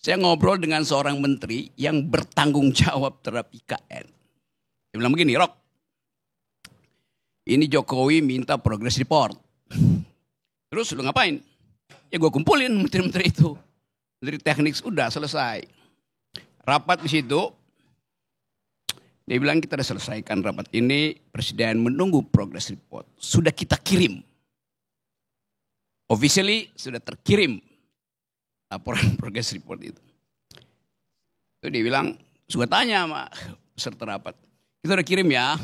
Saya ngobrol dengan seorang menteri yang bertanggung jawab terhadap IKN. Dia bilang begini, Rok, ini Jokowi minta progress report. Terus lu ngapain? Ya gue kumpulin menteri-menteri itu. Menteri teknik udah selesai. Rapat di situ. Dia bilang kita sudah selesaikan rapat ini. Presiden menunggu progress report. Sudah kita kirim. Officially sudah terkirim laporan progress report itu. Itu dia bilang, sudah tanya sama peserta rapat. Kita udah kirim ya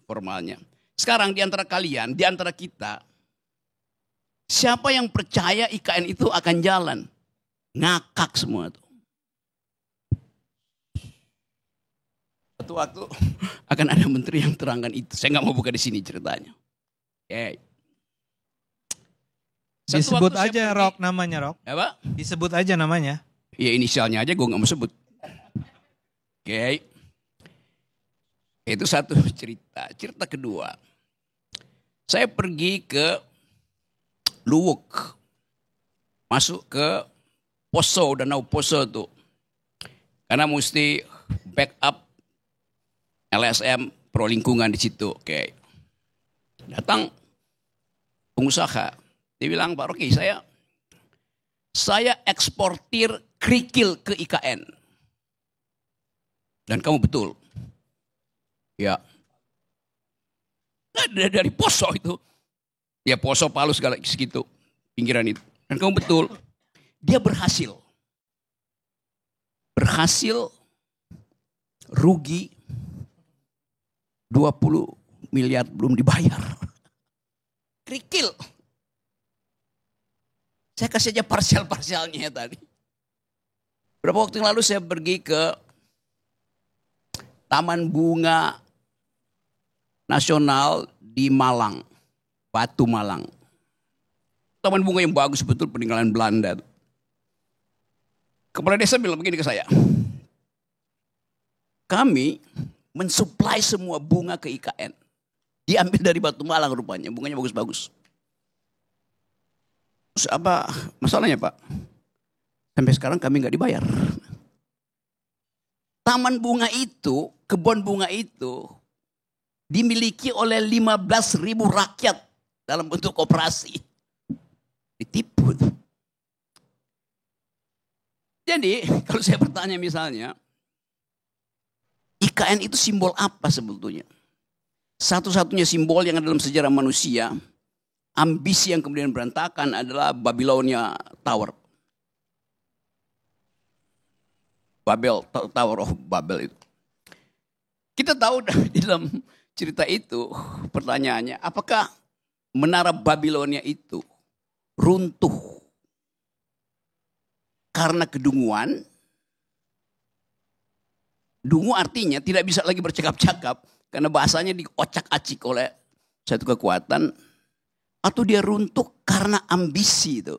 formalnya. Sekarang di antara kalian, di antara kita, siapa yang percaya IKN itu akan jalan? Ngakak semua tuh. Suatu waktu akan ada menteri yang terangkan itu. Saya nggak mau buka di sini ceritanya. Okay. Disebut aja Rok namanya Rok. Apa? Disebut aja namanya. Ya inisialnya aja gue nggak mau sebut. Oke. Itu satu cerita. Cerita kedua. Saya pergi ke Luwuk. Masuk ke Poso, Danau Poso tuh. Karena mesti backup LSM pro lingkungan di situ. Oke. Datang pengusaha. Dia bilang, Pak Rocky, saya eksportir kerikil ke IKN. Dan kamu betul. Ya. Dari Poso itu. Ya Poso, Palu segala segitu. Pinggiran itu. Dan kamu betul. Dia berhasil. Berhasil rugi 20 miliar belum dibayar. Kerikil. Saya kasih aja parsial-parsialnya tadi. Beberapa waktu yang lalu saya pergi ke Taman Bunga Nasional di Malang. Batu Malang. Taman bunga yang bagus betul peninggalan Belanda. Kepala desa bilang begini ke saya. Kami mensuplai semua bunga ke IKN. Diambil dari Batu Malang rupanya. Bunganya bagus-bagus. Terus apa masalahnya Pak? Sampai sekarang kami nggak dibayar. Taman bunga itu, kebun bunga itu dimiliki oleh 15.000 rakyat dalam bentuk koperasi. Ditipu. Jadi kalau saya bertanya misalnya, IKN itu simbol apa sebetulnya? Satu-satunya simbol yang ada dalam sejarah manusia, ambisi yang kemudian berantakan adalah Babilonia Tower. Tower of Babel itu. Kita tahu di dalam cerita itu pertanyaannya, apakah menara Babilonia itu runtuh karena kedunguan? Dungu artinya tidak bisa lagi bercakap-cakap karena bahasanya diocak-acik oleh satu kekuatan. Atau dia runtuh karena ambisi itu.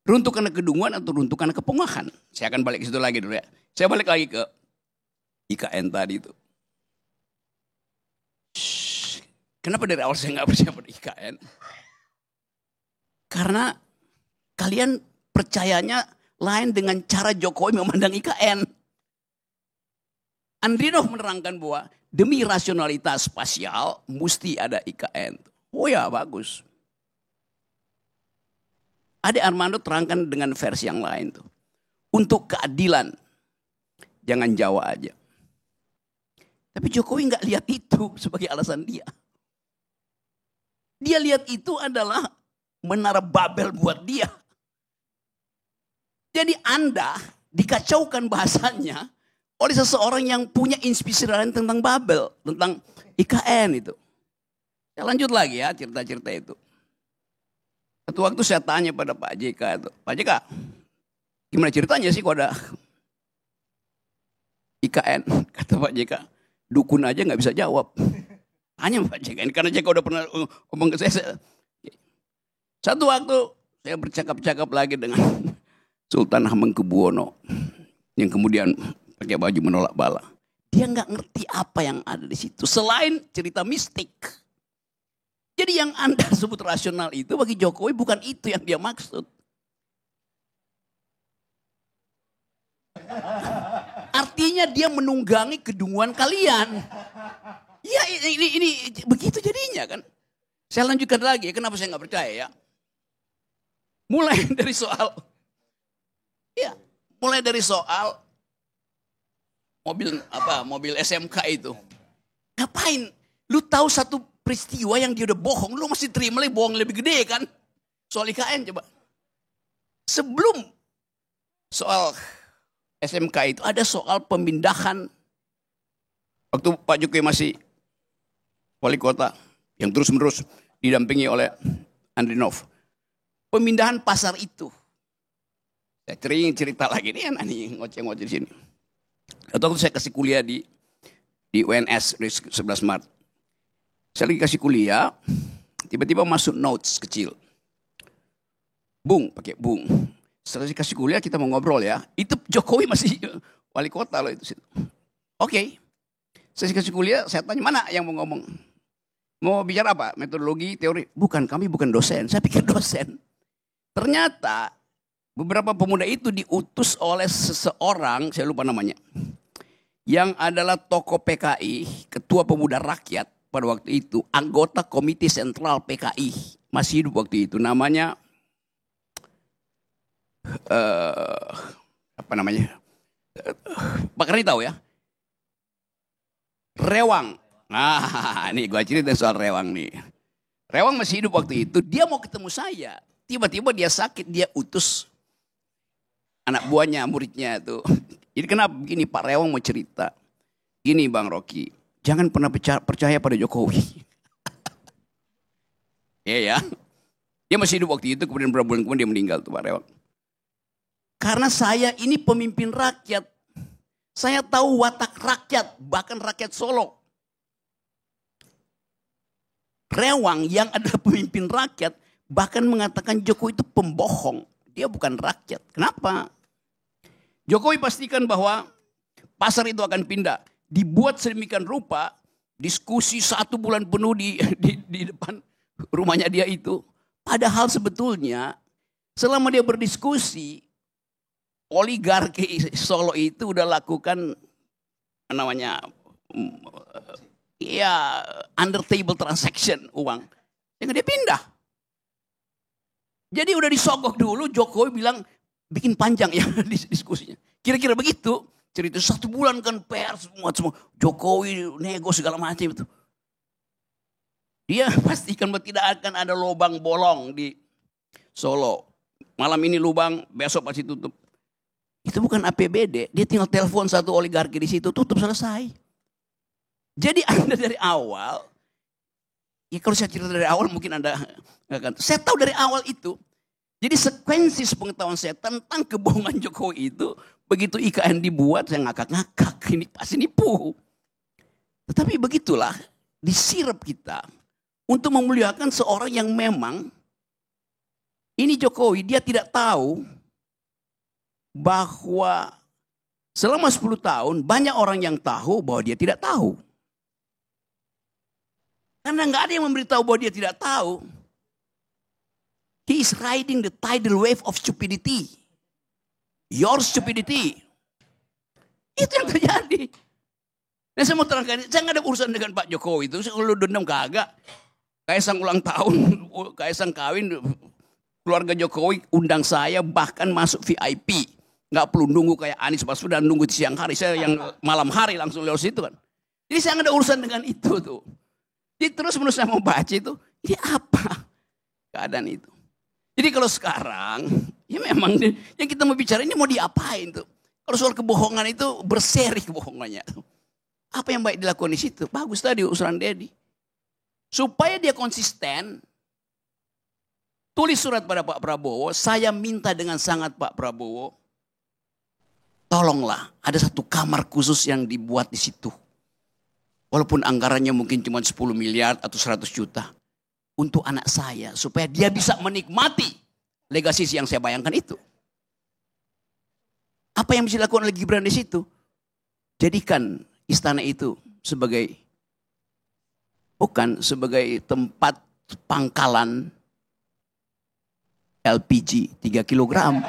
Runtuh karena kedunguan atau runtuh karena kepongahan. Saya akan balik ke situ lagi dulu ya. Saya balik lagi ke IKN tadi itu. Kenapa dari awal saya nggak percaya pada IKN? Karena kalian percayanya lain dengan cara Jokowi memandang IKN. Andrinov menerangkan bahwa demi rasionalitas spasial mesti ada IKN. Oh ya bagus. Ade Armando terangkan dengan versi yang lain tuh. Untuk keadilan jangan Jawa aja. Tapi Jokowi nggak lihat itu sebagai alasan dia. Dia lihat itu adalah menara Babel buat dia. Jadi Anda dikacaukan bahasanya oleh seseorang yang punya inspirasi lain tentang Babel, tentang IKN itu. Saya lanjut lagi ya cerita-cerita itu. Satu waktu saya tanya pada Pak JK itu, Pak JK, gimana ceritanya sih kok ada IKN? Kata Pak JK, dukun aja nggak bisa jawab. Tanya Pak JK, karena JK udah pernah ngomong ke saya. Satu waktu saya bercakap-cakap lagi dengan Sultan Hamengkubuwono yang kemudian pakai baju menolak bala. Dia nggak ngerti apa yang ada di situ selain cerita mistik. Jadi yang Anda sebut rasional itu bagi Jokowi bukan itu yang dia maksud. Artinya dia menunggangi kedunguan kalian. Ya ini begitu jadinya kan. Saya lanjutkan lagi, kenapa saya nggak percaya ya. Mulai dari soal mobil SMK itu. Ngapain? Lu tahu satu peristiwa yang dia udah bohong, lu masih terima lagi bohong lebih gede kan? Soal IKN coba. Sebelum soal SMK itu ada soal pemindahan. Waktu Pak Jokowi masih wali kota yang terus-menerus didampingi oleh Andrinov. Pemindahan pasar itu. Saya cerita lagi nih anak nih ngoceh-ngoceh di sini. Atau waktu saya kasih kuliah di UNS di 11 Maret. Saya lagi kasih kuliah, tiba-tiba masuk notes kecil. Bung, pakai Bung. Setelah kasih kuliah kita mau ngobrol ya. Itu Jokowi masih wali kota loh itu. Oke. Saya kasih kuliah, saya tanya mana yang mau ngomong. Mau bicara apa? Metodologi, teori? Bukan, kami bukan dosen. Saya pikir dosen. Ternyata beberapa pemuda itu diutus oleh seseorang, saya lupa namanya. Yang adalah tokoh PKI, ketua pemuda rakyat pada waktu itu. Anggota komite sentral PKI. Masih hidup waktu itu. Namanya apa namanya? Pak Karni tahu ya? Rewang. Nah, ini gue cerita soal Rewang nih. Rewang masih hidup waktu itu, dia mau ketemu saya. Tiba-tiba dia sakit, dia utus anak buahnya, muridnya itu. Jadi kenapa begini, Pak Rewang mau cerita. Gini Bang Rocky, jangan pernah percaya pada Jokowi. Ya. Dia masih hidup waktu itu, kemudian beberapa bulan kemudian dia meninggal tuh Pak Rewang. Karena saya ini pemimpin rakyat. Saya tahu watak rakyat, bahkan rakyat Solo. Rewang yang adalah pemimpin rakyat, bahkan mengatakan Jokowi itu pembohong. Dia bukan rakyat. Kenapa? Jokowi pastikan bahwa pasar itu akan pindah. Dibuat sedemikian rupa, diskusi 1 bulan penuh di depan rumahnya dia itu. Padahal sebetulnya selama dia berdiskusi, oligarki Solo itu udah lakukan namanya under table transaction uang. Yang dia pindah. Jadi udah disogok dulu, Jokowi bilang bikin panjang ya diskusinya. Kira-kira begitu. Cerita 1 bulan kan pers semua Jokowi nego segala macam itu. Dia pastikan bahwa tidak akan ada lubang bolong di Solo. Malam ini lubang, besok pasti tutup. Itu bukan APBD, dia tinggal telepon satu oligarki di situ, tutup selesai. Jadi Anda dari awal, ya kalau saya cerita dari awal mungkin Anda nggak akan. Saya tahu dari awal itu. Jadi sekuensi sepengetahuan saya tentang kebohongan Jokowi itu, begitu IKN dibuat saya ngakak-ngakak, ini pasti nipu. Tetapi begitulah, disirap kita untuk memuliakan seorang yang memang, ini Jokowi, dia tidak tahu bahwa selama 10 tahun banyak orang yang tahu bahwa dia tidak tahu. Karena nggak ada yang memberitahu bahwa dia tidak tahu. He is riding the tidal wave of stupidity. Your stupidity. Itu yang terjadi. Nah saya mau terangkan, saya nggak ada urusan dengan Pak Jokowi itu. Kalau dendam kagak. Kaisang ulang tahun, Kaisang kawin, keluarga Jokowi undang saya bahkan masuk VIP. Nggak perlu nunggu kayak Anies Baswedan nunggu di siang hari. Saya yang malam hari langsung lewat situ kan. Jadi saya nggak ada urusan dengan itu tuh. Jadi terus menurut saya mau baca itu, ini apa keadaan itu. Jadi kalau sekarang, ya memang yang kita mau bicara ini mau diapain tuh. Kalau soal kebohongan itu berseri kebohongannya. Apa yang baik dilakukan di situ? Bagus tadi usulan Dedi. Supaya dia konsisten, tulis surat pada Pak Prabowo, saya minta dengan sangat Pak Prabowo, tolonglah ada satu kamar khusus yang dibuat di situ. Walaupun anggarannya mungkin cuma 10 miliar atau 100 juta. Untuk anak saya supaya dia bisa menikmati legasi yang saya bayangkan itu. Apa yang bisa dilakukan oleh Gibran di situ? Jadikan istana itu sebagai sebagai tempat pangkalan LPG 3 kilogram.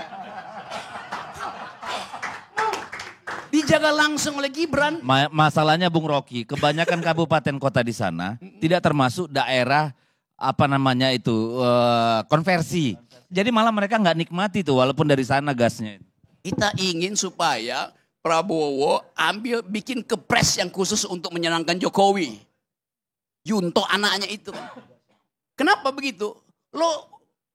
dijaga langsung oleh Gibran. Masalahnya Bung Rocky, kebanyakan kabupaten kota di sana tidak termasuk daerah konversi. Jadi malah mereka nggak nikmati tuh walaupun dari sana gasnya. Kita ingin supaya Prabowo bikin kepres yang khusus untuk menyenangkan Jokowi. Yunto anaknya itu. Kenapa begitu?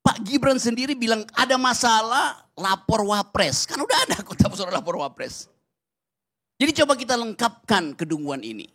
Pak Gibran sendiri bilang ada masalah lapor wapres. Kan udah ada kota persoalan lapor wapres. Jadi coba kita lengkapkan kedunguan ini.